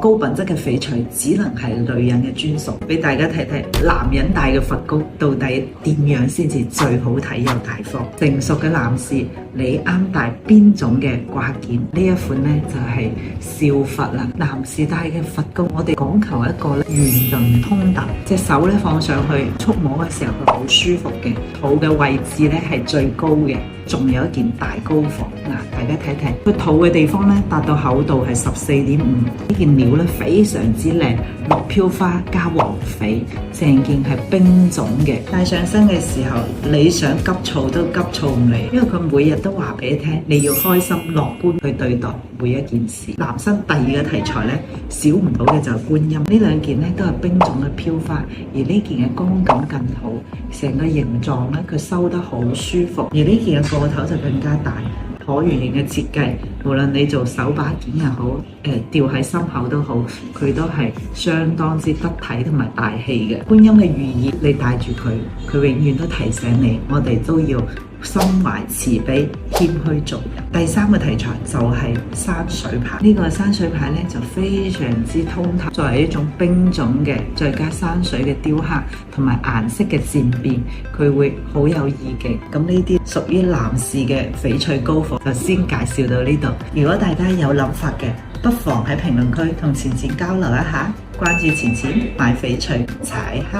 高品質嘅翡翠只能係女人嘅專屬。俾大家睇睇男人戴嘅佛高到底點樣先至最好睇又大方。成熟嘅男士，你啱戴邊種嘅掛件？呢一款呢就係少佛啦。男士戴嘅佛高，我哋講求一個圓潤通達，隻手咧放上去觸摸嘅時候佢好舒服嘅，肚嘅位置咧係最高嘅。仲有一件大高仿嗱，大家睇睇個肚嘅地方咧，達到厚度係14.5，呢件料咧非常之靚，綠飄花加黃翡，成件係冰種嘅。戴上身嘅時候，你想急躁都急躁唔嚟，因為佢每日都話俾你聽，你要開心樂觀去對待每一件事。男生第二個題材咧，少唔到嘅就係觀音，呢兩件咧都係冰種嘅飄花，而呢件嘅光感更好，成個形狀咧佢收得好舒服，而呢件嘅個頭就更加大，橢圓形嘅設計，無論你做手把件又好，吊喺心口都好，佢都係相當之得體同埋大氣嘅。觀音嘅寓意，你戴住佢，佢永遠都提醒你，我哋都要心懷慈悲，謙虛做人。第三個題材就係山水牌，呢個山水牌咧就非常之通透，作為一種冰種嘅，再加山水嘅雕刻同埋顏色嘅漸變，佢會好有意境。咁呢啲屬於男士嘅翡翠高仿就先介紹到呢度。如果大家有諗法嘅，不妨喺評論區同錢錢交流一下，關注錢錢買翡翠踩黑。